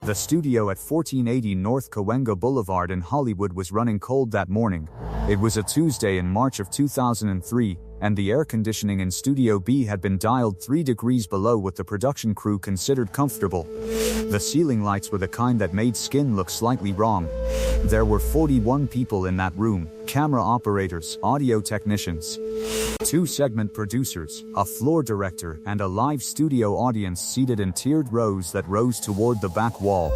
The studio at 1480 North Cahuenga Boulevard in Hollywood was running cold that morning. It was a Tuesday in March of 2003, and the air conditioning in Studio B had been dialed 3 degrees below what the production crew considered comfortable. The ceiling lights were the kind that made skin look slightly wrong. There were 41 people in that room: camera operators, audio technicians, 2 segment producers, a floor director, and a live studio audience seated in tiered rows that rose toward the back wall.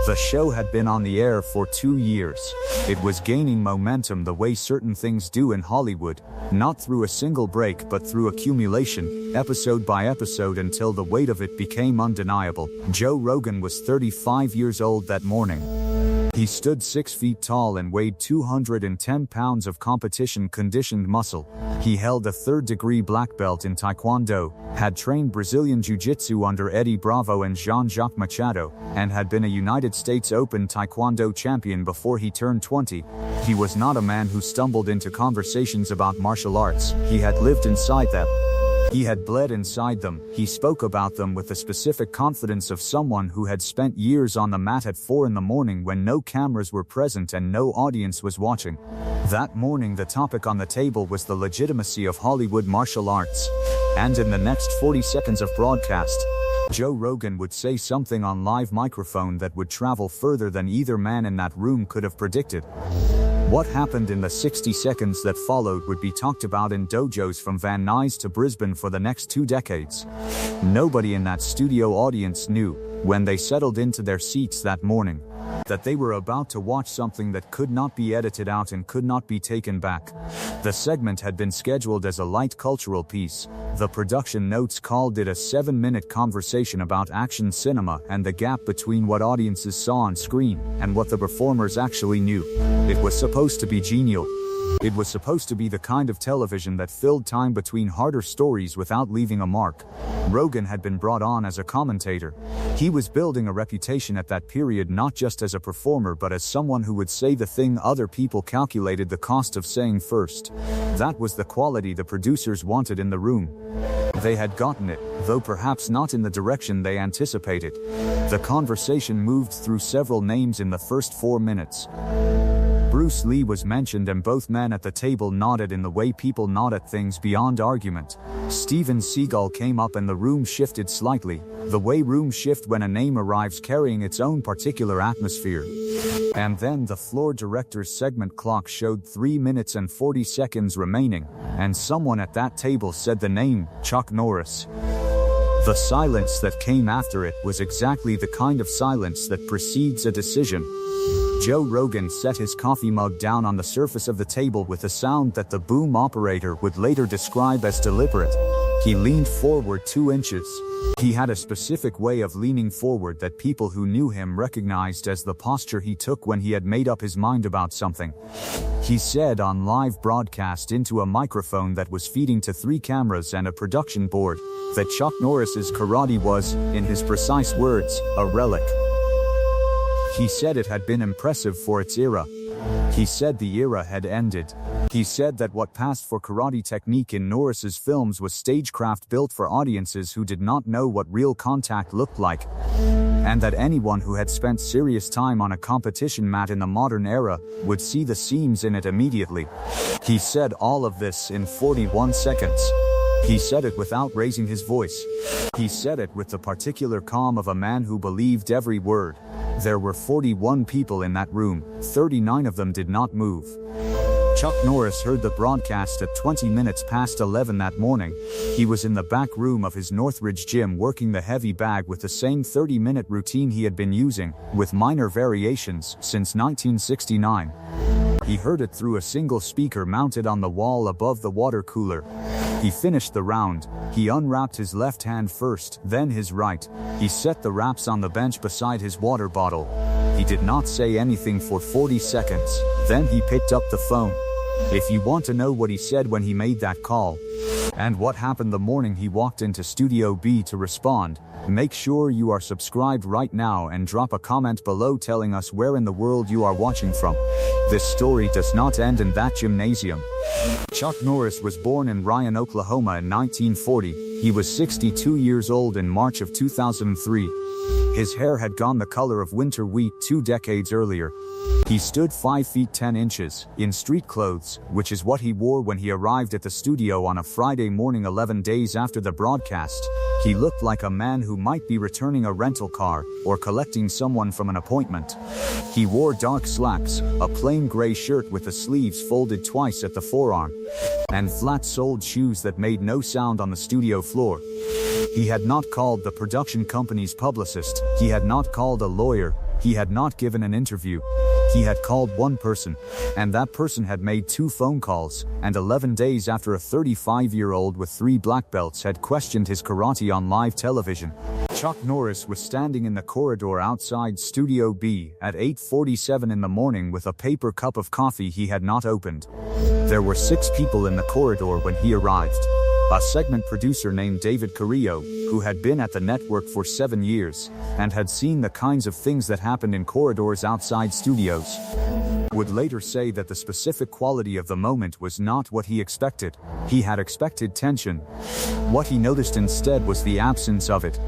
The show had been on the air for 2 years. It was gaining momentum the way certain things do in Hollywood, not through a single break but through accumulation, episode by episode, until the weight of it became undeniable. Joe Rogan was 35 years old that morning. He stood 6 feet tall and weighed 210 pounds of competition-conditioned muscle. He held a 3rd-degree black belt in Taekwondo, had trained Brazilian Jiu-Jitsu under Eddie Bravo and Jean-Jacques Machado, and had been a United States Open Taekwondo champion before he turned 20. He was not a man who stumbled into conversations about martial arts. He had lived inside them. He had bled inside them. He spoke about them with the specific confidence of someone who had spent years on the mat at 4 in the morning when no cameras were present and no audience was watching. That morning the topic on the table was the legitimacy of Hollywood martial arts. And in the next 40 seconds of broadcast, Joe Rogan would say something on live microphone that would travel further than either man in that room could have predicted. What happened in the 60 seconds that followed would be talked about in dojos from Van Nuys to Brisbane for the next 2 decades. Nobody in that studio audience knew, when they settled into their seats that morning, that they were about to watch something that could not be edited out and could not be taken back. The segment had been scheduled as a light cultural piece. The production notes called it a 7-minute conversation about action cinema and the gap between what audiences saw on screen and what the performers actually knew. It was supposed to be genial. It was supposed to be the kind of television that filled time between harder stories without leaving a mark. Rogan had been brought on as a commentator. He was building a reputation at that period not just as a performer but as someone who would say the thing other people calculated the cost of saying first. That was the quality the producers wanted in the room. They had gotten it, though perhaps not in the direction they anticipated. The conversation moved through several names in the first 4 minutes. Bruce Lee was mentioned and both men at the table nodded in the way people nod at things beyond argument. Steven Seagal came up and the room shifted slightly, the way rooms shift when a name arrives carrying its own particular atmosphere. And then the floor director's segment clock showed 3 minutes and 40 seconds remaining, and someone at that table said the name, Chuck Norris. The silence that came after it was exactly the kind of silence that precedes a decision. Joe Rogan set his coffee mug down on the surface of the table with a sound that the boom operator would later describe as deliberate. He leaned forward 2 inches. He had a specific way of leaning forward that people who knew him recognized as the posture he took when he had made up his mind about something. He said on live broadcast into a microphone that was feeding to 3 cameras and a production board that Chuck Norris's karate was, in his precise words, a relic. He said it had been impressive for its era. He said the era had ended. He said that what passed for karate technique in Norris's films was stagecraft built for audiences who did not know what real contact looked like, and that anyone who had spent serious time on a competition mat in the modern era would see the seams in it immediately. He said all of this in 41 seconds. He said it without raising his voice. He said it with the particular calm of a man who believed every word. There were 41 people in that room. 39 of them did not move. Chuck Norris heard the broadcast at 20 minutes past 11 that morning. He was in the back room of his Northridge gym working the heavy bag with the same 30-minute routine he had been using, with minor variations, since 1969. He heard it through a single speaker mounted on the wall above the water cooler. He finished the round. He unwrapped his left hand first, then his right. He set the wraps on the bench beside his water bottle. He did not say anything for 40 seconds. Then he picked up the phone. If you want to know what he said when he made that call, and what happened the morning he walked into Studio B to respond, make sure you are subscribed right now and drop a comment below telling us where in the world you are watching from. This story does not end in that gymnasium. Chuck Norris was born in Ryan, Oklahoma in 1940. He was 62 years old in March of 2003. His hair had gone the color of winter wheat 2 decades earlier. He stood 5 feet 10 inches, in street clothes, which is what he wore when he arrived at the studio on a Friday morning 11 days after the broadcast. He looked like a man who might be returning a rental car, or collecting someone from an appointment. He wore dark slacks, a plain gray shirt with the sleeves folded twice at the forearm, and flat-soled shoes that made no sound on the studio floor. He had not called the production company's publicist, he had not called a lawyer, he had not given an interview. He had called one person, and that person had made 2 phone calls, and 11 days after a 35-year-old with 3 black belts had questioned his karate on live television. Chuck Norris was standing in the corridor outside Studio B at 8:47 in the morning with a paper cup of coffee he had not opened. There were 6 people in the corridor when he arrived. A segment producer named David Carrillo, who had been at the network for 7 years, and had seen the kinds of things that happened in corridors outside studios, would later say that the specific quality of the moment was not what he expected. He had expected tension. What he noticed instead was the absence of it.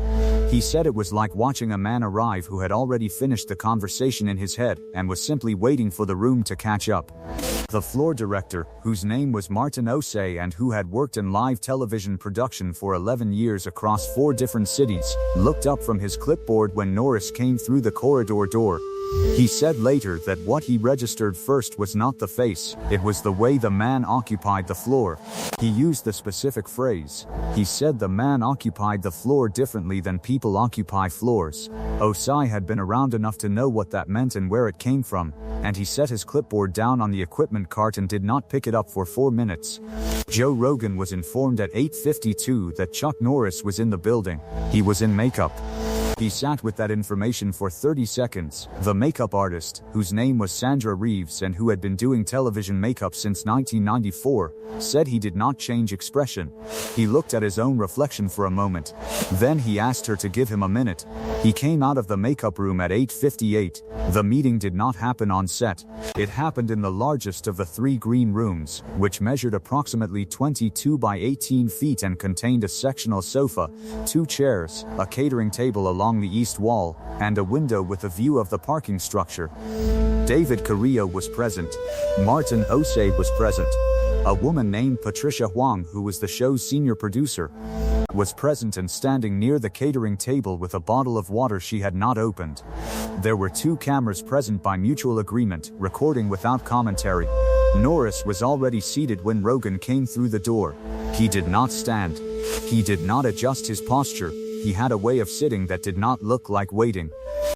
He said it was like watching a man arrive who had already finished the conversation in his head and was simply waiting for the room to catch up. The floor director, whose name was Martin Osei and who had worked in live television production for 11 years across 4 different cities, looked up from his clipboard when Norris came through the corridor door. He said later that what he registered first was not the face, it was the way the man occupied the floor. He used the specific phrase. He said the man occupied the floor differently than people occupy floors. Osei had been around enough to know what that meant and where it came from, and he set his clipboard down on the equipment cart and did not pick it up for 4 minutes. Joe Rogan was informed at 8:52 that Chuck Norris was in the building. He was in makeup. He sat with that information for 30 seconds. The makeup artist, whose name was Sandra Reeves and who had been doing television makeup since 1994, said he did not change expression. He looked at his own reflection for a moment. Then he asked her to give him a minute. He came out of the makeup room at 8:58. The meeting did not happen on set. It happened in the largest of the 3 green rooms, which measured approximately 22 by 18 feet and contained a sectional sofa, 2 chairs, a catering table along the east wall, and a window with a view of the parking structure. David Carrillo was present. Martin Osei was present. A woman named Patricia Huang, who was the show's senior producer, was present and standing near the catering table with a bottle of water she had not opened. There were 2 cameras present by mutual agreement, recording without commentary. Norris was already seated when Rogan came through the door. He did not stand. He did not adjust his posture. He had a way of sitting that did not look like waiting.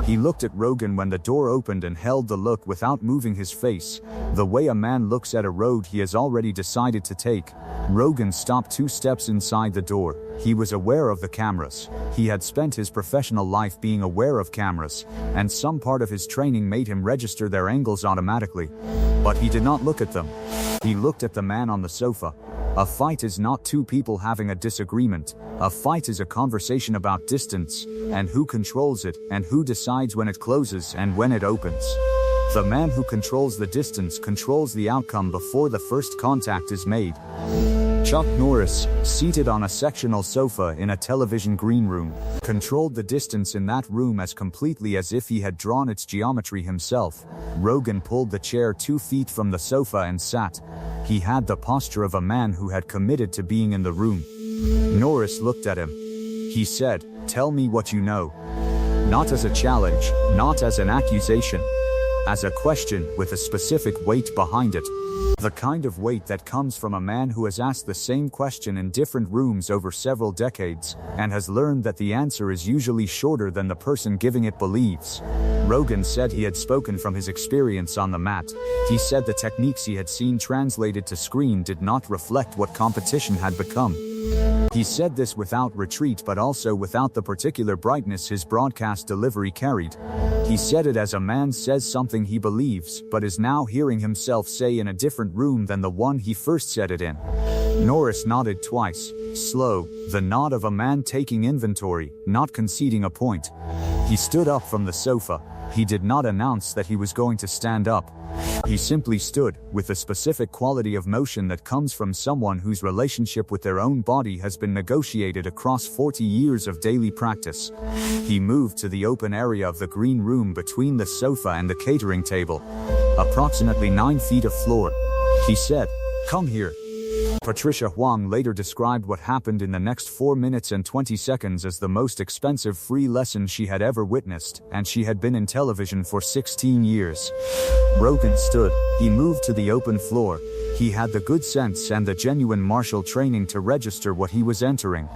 He looked at Rogan when the door opened and held the look without moving his face, the way a man looks at a road he has already decided to take. Rogan stopped 2 steps inside the door. He was aware of the cameras. He had spent his professional life being aware of cameras, and some part of his training made him register their angles automatically. But he did not look at them. He looked at the man on the sofa. A fight is not 2 people having a disagreement. A fight is a conversation about distance, and who controls it, and who decides when it closes and when it opens. The man who controls the distance controls the outcome before the first contact is made. Chuck Norris, seated on a sectional sofa in a television green room, controlled the distance in that room as completely as if he had drawn its geometry himself. Rogan pulled the chair 2 feet from the sofa and sat. He had the posture of a man who had committed to being in the room. Norris looked at him. He said, "Tell me what you know." Not as a challenge, not as an accusation. As a question with a specific weight behind it. The kind of weight that comes from a man who has asked the same question in different rooms over several decades, and has learned that the answer is usually shorter than the person giving it believes. Rogan said he had spoken from his experience on the mat. He said the techniques he had seen translated to screen did not reflect what competition had become. He said this without retreat but also without the particular brightness his broadcast delivery carried. He said it as a man says something he believes but is now hearing himself say in a different room than the one he first said it in. Norris nodded twice, slow, the nod of a man taking inventory, not conceding a point. He stood up from the sofa. He did not announce that he was going to stand up. He simply stood, with the specific quality of motion that comes from someone whose relationship with their own body has been negotiated across 40 years of daily practice. He moved to the open area of the green room between the sofa and the catering table. Approximately 9 feet of floor. He said, "Come here." Patricia Huang later described what happened in the next 4 minutes and 20 seconds as the most expensive free lesson she had ever witnessed, and she had been in television for 16 years. Rogan stood. He moved to the open floor. He had the good sense and the genuine martial training to register what he was entering.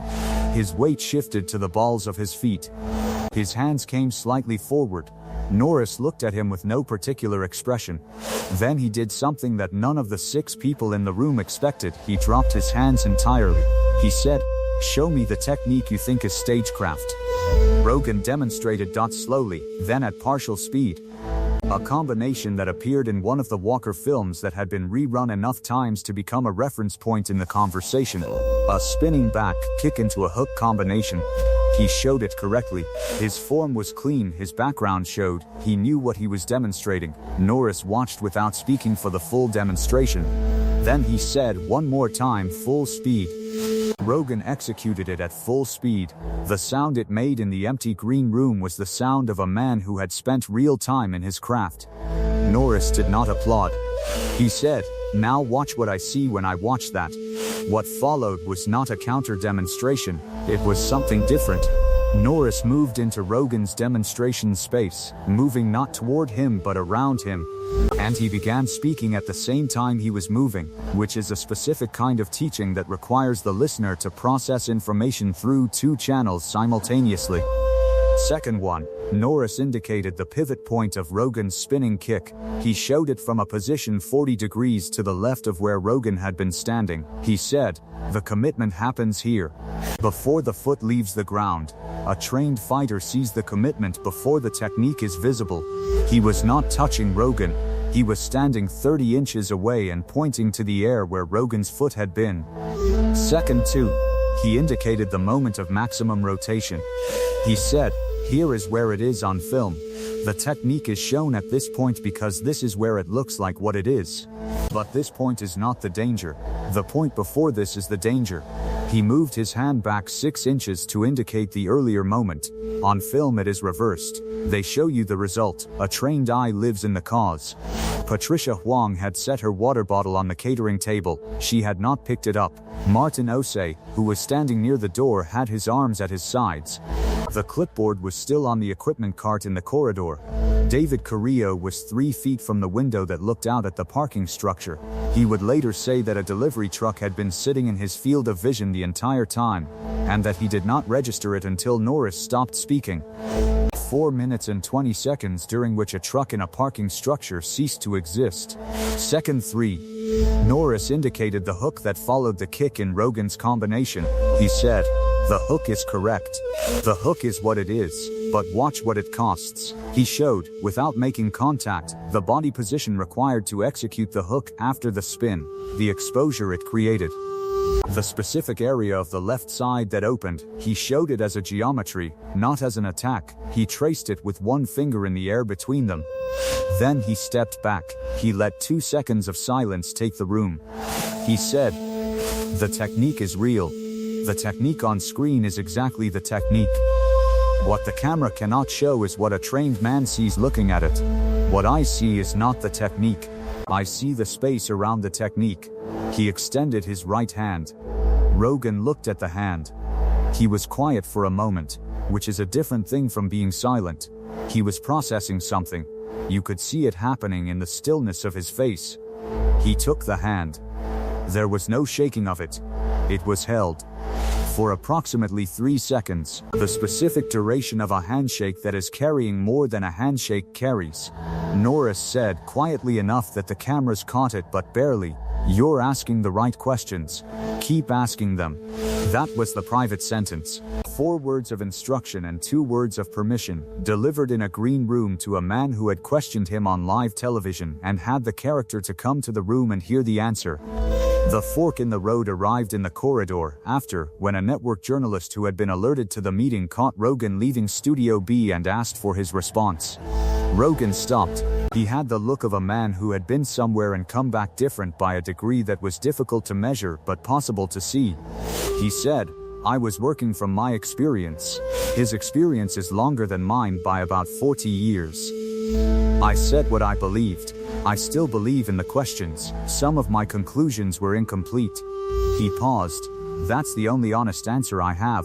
His weight shifted to the balls of his feet. His hands came slightly forward. Norris looked at him with no particular expression. Then he did something that none of the 6 people in the room expected. He dropped his hands entirely. He said, "Show me the technique you think is stagecraft." Rogan demonstrated slowly, then at partial speed. A combination that appeared in one of the Walker films that had been rerun enough times to become a reference point in the conversation. A spinning back kick into a hook combination. He showed it correctly. His form was clean, his background showed. He knew what he was demonstrating. Norris watched without speaking for the full demonstration. Then he said one more time, "Full speed." Rogan executed it at full speed. The sound it made in the empty green room was the sound of a man who had spent real time in his craft. Norris did not applaud. He said, "Now watch what I see when I watch that." What followed was not a counter demonstration, it was something different. Norris moved into Rogan's demonstration space, moving not toward him but around him. And he began speaking at the same time he was moving, which is a specific kind of teaching that requires the listener to process information through 2 channels simultaneously. Second one, Norris indicated the pivot point of Rogan's spinning kick. He showed it from a position 40 degrees to the left of where Rogan had been standing. He said, "The commitment happens here. Before the foot leaves the ground." A trained fighter sees the commitment before the technique is visible. He was not touching Rogan. He was standing 30 inches away and pointing to the air where Rogan's foot had been. Second 2. He indicated the moment of maximum rotation. He said, "Here is where it is on film. The technique is shown at this point because this is where it looks like what it is. But this point is not the danger. The point before this is the danger." He moved his hand back 6 inches to indicate the earlier moment. On film it is reversed. They show you the result. A trained eye lives in the cause. Patricia Huang had set her water bottle on the catering table. She had not picked it up. Martin Osei, who was standing near the door, had his arms at his sides. The clipboard was still on the equipment cart in the corridor. David Carrillo was 3 feet from the window that looked out at the parking structure. He would later say that a delivery truck had been sitting in his field of vision the entire time, and that he did not register it until Norris stopped speaking. 4 minutes and 20 seconds during which a truck in a parking structure ceased to exist. Second 3. Norris indicated the hook that followed the kick in Rogan's combination. He said, "The hook is correct. The hook is what it is, but watch what it costs." He showed, without making contact, the body position required to execute the hook after the spin, the exposure it created. The specific area of the left side that opened, he showed it as a geometry, not as an attack. He traced it with one finger in the air between them. Then he stepped back. He let 2 seconds of silence take the room. He said, "The technique is real. The technique on screen is exactly the technique. What the camera cannot show is what a trained man sees looking at it. What I see is not the technique. I see the space around the technique." He extended his right hand. Rogan looked at the hand. He was quiet for a moment, which is a different thing from being silent. He was processing something. You could see it happening in the stillness of his face. He took the hand. There was no shaking of it. It was held for approximately 3 seconds, the specific duration of a handshake that is carrying more than a handshake carries. Norris said quietly enough that the cameras caught it but barely, "You're asking the right questions. Keep asking them." That was the private sentence. 4 words of instruction and 2 words of permission, delivered in a green room to a man who had questioned him on live television and had the character to come to the room and hear the answer. The fork in the road arrived in the corridor after, when a network journalist who had been alerted to the meeting caught Rogan leaving Studio B and asked for his response. Rogan stopped. He had the look of a man who had been somewhere and come back different by a degree that was difficult to measure but possible to see. He said, "I was working from my experience. His experience is longer than mine by about 40 years. I said what I believed. I still believe in the questions. Some of my conclusions were incomplete." He paused. "That's the only honest answer I have."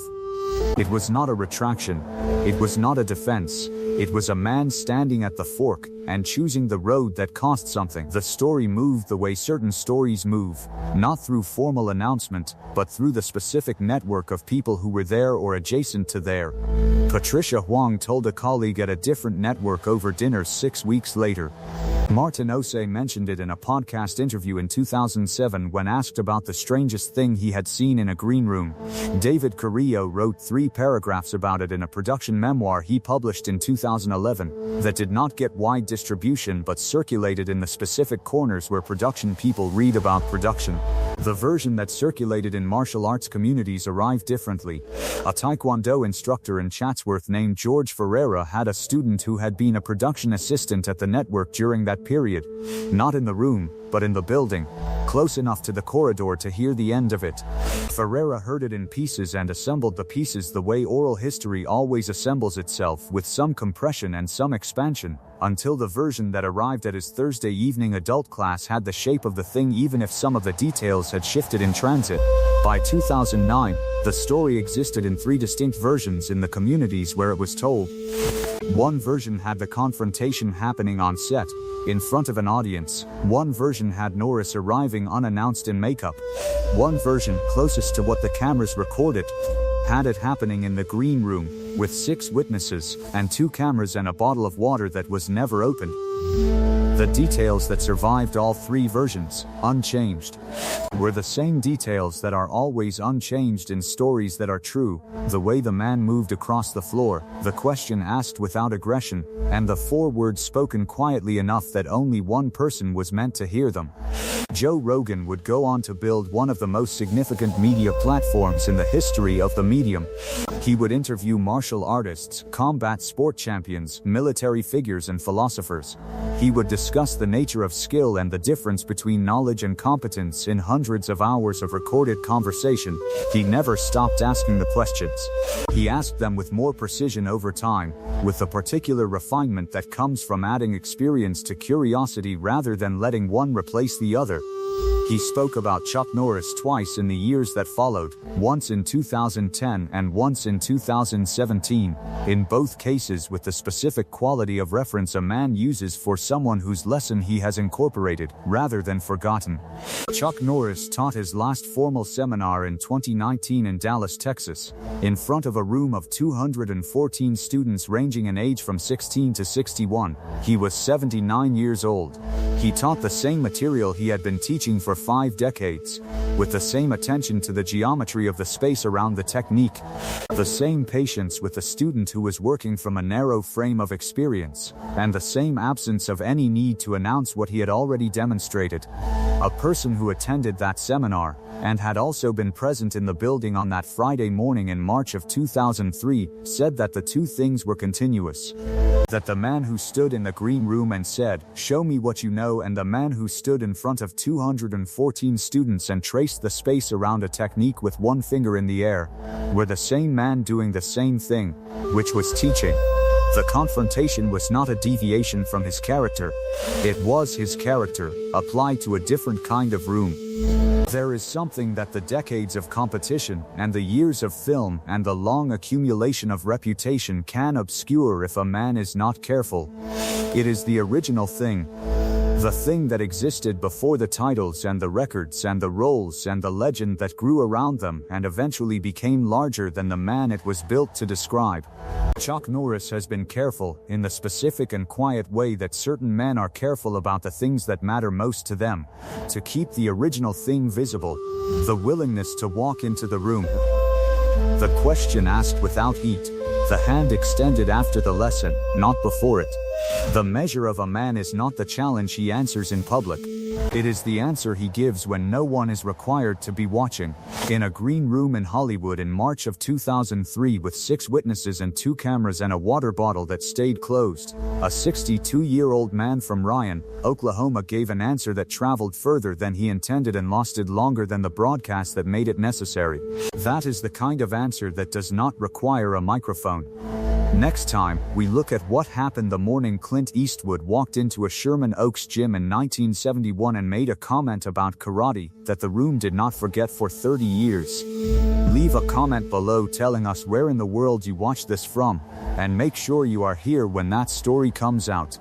It was not a retraction. It was not a defense. It was a man standing at the fork and choosing the road that cost something. The story moved the way certain stories move, not through formal announcement, but through the specific network of people who were there or adjacent to there. Patricia Huang told a colleague at a different network over dinner 6 weeks later. Martin Ose mentioned it in a podcast interview in 2007 when asked about the strangest thing he had seen in a green room. David Carrillo wrote 3 paragraphs about it in a production memoir he published in 2011 that did not get wide distribution but circulated in the specific corners where production people read about production. The version that circulated in martial arts communities arrived differently. A Taekwondo instructor in Chatsworth named George Ferreira had a student who had been a production assistant at the network during that period, not in the room, but in the building, close enough to the corridor to hear the end of it. Ferreira heard it in pieces and assembled the pieces the way oral history always assembles itself, with some compression and some expansion, until the version that arrived at his Thursday evening adult class had the shape of the thing even if some of the details had shifted in transit. By 2009, the story existed in 3 distinct versions in the communities where it was told. One version had the confrontation happening on set, in front of an audience. One version had Norris arriving unannounced in makeup. One version, closest to what the cameras recorded, had it happening in the green room, with 6 witnesses, and 2 cameras and a bottle of water that was never opened. The details that survived all 3 versions, unchanged, were the same details that are always unchanged in stories that are true: the way the man moved across the floor, the question asked without aggression, and the 4 words spoken quietly enough that only one person was meant to hear them. Joe Rogan would go on to build one of the most significant media platforms in the history of the medium. He would interview martial artists, combat sport champions, military figures, and philosophers. He would discuss the nature of skill and the difference between knowledge and competence in hundreds of hours of recorded conversation. He never stopped asking the questions. He asked them with more precision over time, with the particular refinement that comes from adding experience to curiosity rather than letting one replace the other. He spoke about Chuck Norris twice in the years that followed, once in 2010 and once in 2017, in both cases with the specific quality of reference a man uses for someone whose lesson he has incorporated, rather than forgotten. Chuck Norris taught his last formal seminar in 2019 in Dallas, Texas, in front of a room of 214 students ranging in age from 16 to 61. He was 79 years old. He taught the same material he had been teaching for 5 decades, with the same attention to the geometry of the space around the technique, the same patience with the student who was working from a narrow frame of experience, and the same absence of any need to announce what he had already demonstrated. A person who attended that seminar, and had also been present in the building on that Friday morning in March of 2003, said that the 2 things were continuous. That the man who stood in the green room and said, "Show me what you know," and the man who stood in front of 214 students and traced the space around a technique with one finger in the air, were the same man doing the same thing, which was teaching. The confrontation was not a deviation from his character. It was his character, applied to a different kind of room. There is something that the decades of competition, and the years of film, and the long accumulation of reputation can obscure if a man is not careful. It is the original thing. The thing that existed before the titles and the records and the roles and the legend that grew around them and eventually became larger than the man it was built to describe. Chuck Norris has been careful, in the specific and quiet way that certain men are careful about the things that matter most to them, to keep the original thing visible, the willingness to walk into the room. The question asked without heat, the hand extended after the lesson, not before it. The measure of a man is not the challenge he answers in public. It is the answer he gives when no one is required to be watching. In a green room in Hollywood in March of 2003 with 6 witnesses and 2 cameras and a water bottle that stayed closed, a 62-year-old man from Ryan, Oklahoma gave an answer that traveled further than he intended and lasted longer than the broadcast that made it necessary. That is the kind of answer that does not require a microphone. Next time, we look at what happened the morning Clint Eastwood walked into a Sherman Oaks gym in 1971 and made a comment about karate that the room did not forget for 30 years. Leave a comment below telling us where in the world you watched this from, and make sure you are here when that story comes out.